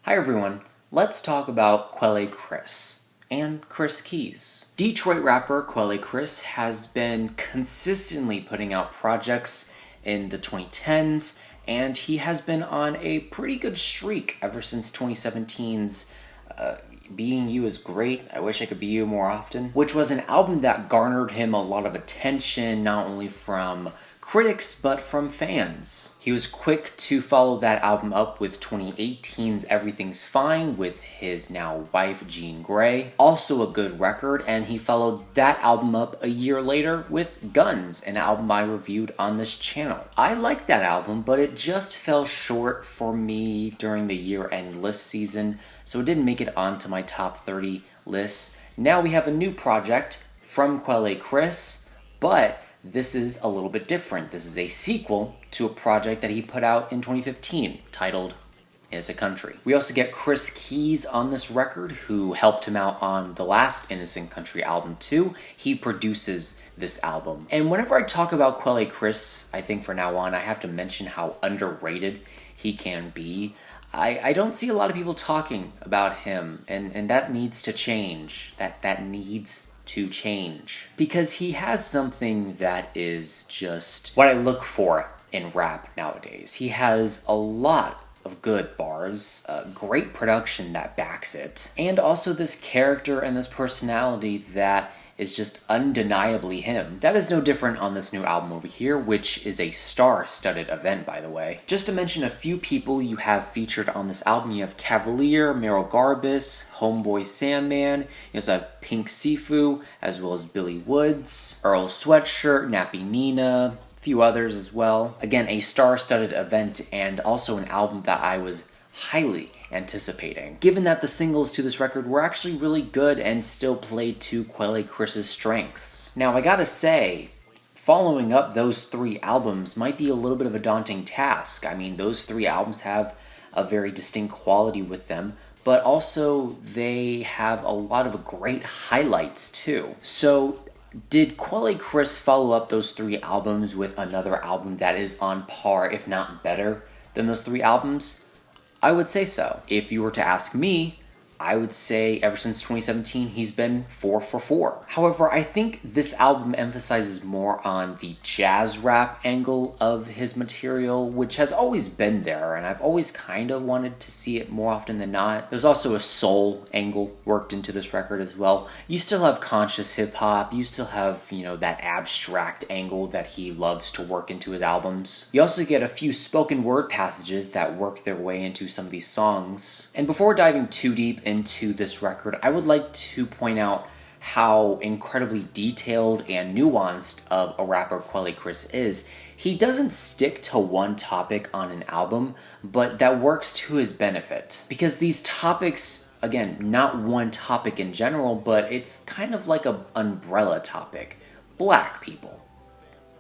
Hi everyone, let's talk about Quelle Chris and Chris Keys. Detroit rapper Quelle Chris has been consistently putting out projects in the 2010s, and he has been on a pretty good streak ever since 2017's Being You Is Great, I Wish I Could Be You More Often, which was an album that garnered him a lot of attention, not only from critics, but from fans. He was quick to follow that album up with 2018's Everything's Fine with his now wife Jean Grey. Also a good record, and he followed that album up a year later with Guns, an album I reviewed on this channel. I liked that album, but it just fell short for me during the year-end list season, so it didn't make it onto my top 30 list. Now we have a new project from Quelle Chris, but this is a little bit different. This is a sequel to a project that he put out in 2015 titled Innocent Country. We also get Chris Keys on this record, who helped him out on the last Innocent Country album too. He produces this album. And whenever I talk about Quelle Chris, I think from now on I have to mention how underrated he can be. I don't see a lot of people talking about him, and that needs to change. That needs to change, because he has something that is just what I look for in rap nowadays. He has a lot of good bars, great production that backs it, and also this character and this personality that is just undeniably him. That is no different on this new album over here, which is a star-studded event, by the way. Just to mention a few people you have featured on this album, you have Cavalier, Meryl Garbus, Homeboy Sandman, you also have Pink Sifu, as well as Billy Woods, Earl Sweatshirt, Nappy Nina, a few others as well. Again, a star-studded event, and also an album that I was highly anticipating, given that the singles to this record were actually really good and still played to Quelle Chris's strengths. Now, I gotta say, following up those three albums might be a little bit of a daunting task. I mean, those three albums have a very distinct quality with them, but also they have a lot of great highlights too. So, did Quelle Chris follow up those three albums with another album that is on par, if not better, than those three albums? I would say so. If you were to ask me, I would say ever since 2017, he's been 4 for 4. However, I think this album emphasizes more on the jazz rap angle of his material, which has always been there, and I've always kind of wanted to see it more often than not. There's also a soul angle worked into this record as well. You still have conscious hip-hop, you still have, that abstract angle that he loves to work into his albums. You also get a few spoken word passages that work their way into some of these songs. And before diving too deep into this record, I would like to point out how incredibly detailed and nuanced of a rapper Quelle Chris is. He doesn't stick to one topic on an album, but that works to his benefit. Because these topics, again, not one topic in general, but it's kind of like an umbrella topic. Black people,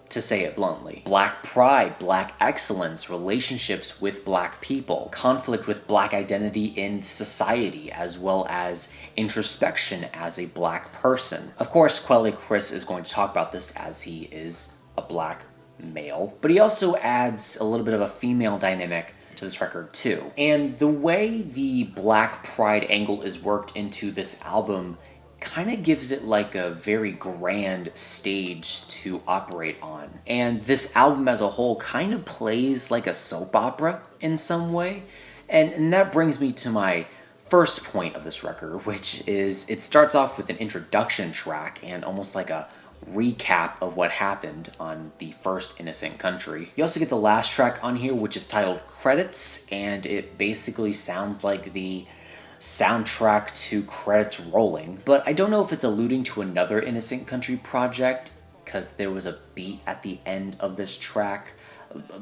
to say it bluntly. Black pride, black excellence, relationships with black people, conflict with black identity in society, as well as introspection as a black person. Of course, Quelle Chris is going to talk about this as he is a black male, but he also adds a little bit of a female dynamic to this record too. And the way the black pride angle is worked into this album kind of gives it like a very grand stage to operate on. And this album as a whole kind of plays like a soap opera in some way. And that brings me to my first point of this record, which is it starts off with an introduction track and almost like a recap of what happened on the first Innocent Country. You also get the last track on here, which is titled Credits, and it basically sounds like the soundtrack to credits rolling, but I don't know if it's alluding to another Innocent Country project, because there was a beat at the end of this track,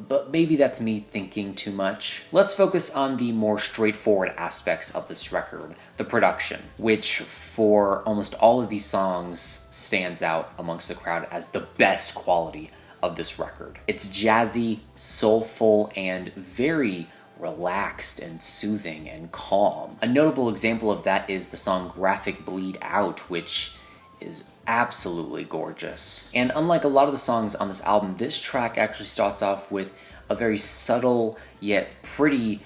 but maybe that's me thinking too much. Let's focus on the more straightforward aspects of this record, the production, which for almost all of these songs stands out amongst the crowd as the best quality of this record. It's jazzy, soulful, and very relaxed and soothing and calm. A notable example of that is the song Graphic Bleed Out, which is absolutely gorgeous. And unlike a lot of the songs on this album, this track actually starts off with a very subtle yet pretty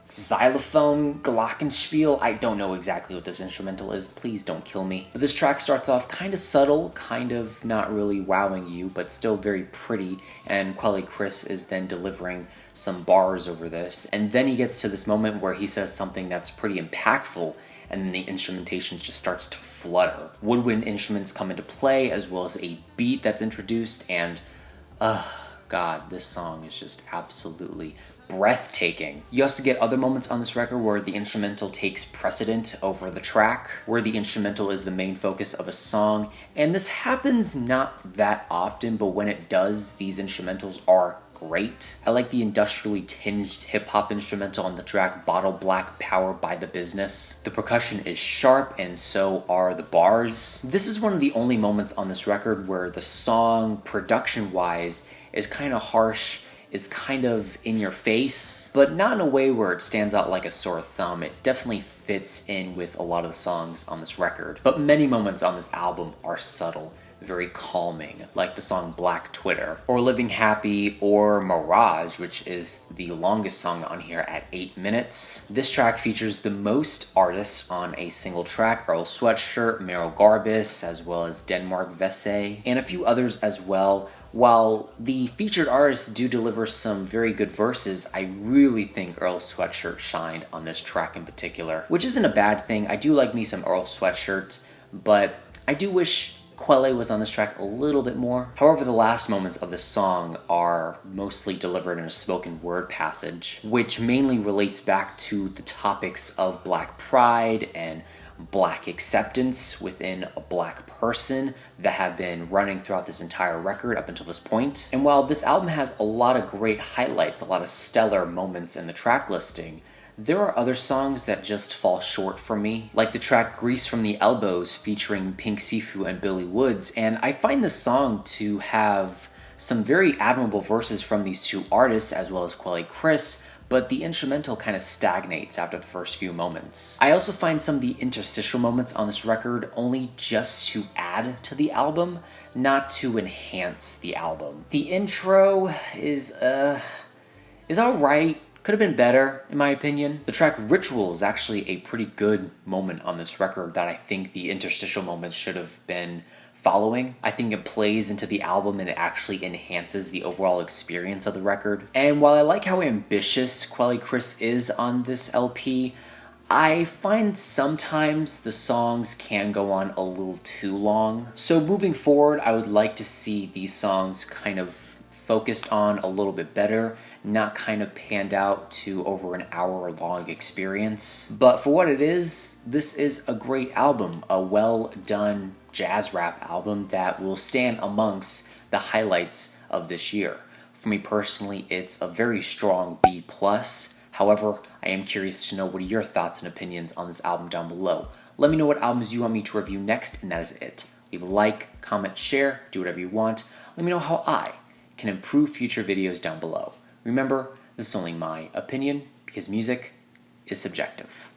xylophone glockenspiel. I don't know exactly what this instrumental is, please don't kill me. But this track starts off kind of subtle, kind of not really wowing you, but still very pretty, and Quelle Chris is then delivering some bars over this, and then he gets to this moment where he says something that's pretty impactful, and then the instrumentation just starts to flutter. Woodwind instruments come into play, as well as a beat that's introduced, and God, this song is just absolutely breathtaking. You also get other moments on this record where the instrumental takes precedent over the track, where the instrumental is the main focus of a song, and this happens not that often, but when it does, these instrumentals are great. I like the industrially tinged hip-hop instrumental on the track Bottle Black Power by the Business. The percussion is sharp, and so are the bars. This is one of the only moments on this record where the song, production-wise, is kind of harsh, is kind of in your face, but not in a way where it stands out like a sore thumb. It definitely fits in with a lot of the songs on this record. But many moments on this album are subtle, very calming, like the song Black Twitter, or Living Happy, or Mirage, which is the longest song on here at 8 minutes. This track features the most artists on a single track: Earl Sweatshirt, Meryl Garbus, as well as Denmark Vesey, and a few others as well. While the featured artists do deliver some very good verses, I really think Earl Sweatshirt shined on this track in particular, which isn't a bad thing. I do like me some Earl Sweatshirt, but I do wish Quelle was on this track a little bit more. However, the last moments of the song are mostly delivered in a spoken word passage, which mainly relates back to the topics of Black pride and Black acceptance within a Black person that have been running throughout this entire record up until this point. And while this album has a lot of great highlights, a lot of stellar moments in the track listing, there are other songs that just fall short for me, like the track Grease from the Elbows featuring Pink Sifu and Billy Woods, and I find this song to have some very admirable verses from these two artists as well as Quelle Chris, but the instrumental kind of stagnates after the first few moments. I also find some of the interstitial moments on this record only just to add to the album, not to enhance the album. The intro is alright. Could have been better, in my opinion. The track Ritual is actually a pretty good moment on this record that I think the interstitial moments should have been following. I think it plays into the album and it actually enhances the overall experience of the record. And while I like how ambitious Quelle Chris is on this LP, I find sometimes the songs can go on a little too long. So moving forward, I would like to see these songs kind of focused on a little bit better, not kind of panned out to over an hour-long experience. But for what it is, this is a great album, a well-done jazz rap album that will stand amongst the highlights of this year. For me personally, it's a very strong B+. However, I am curious to know what are your thoughts and opinions on this album down below. Let me know what albums you want me to review next, and that is it. Leave a like, comment, share, do whatever you want. Let me know how I can improve future videos down below. Remember, this is only my opinion because music is subjective.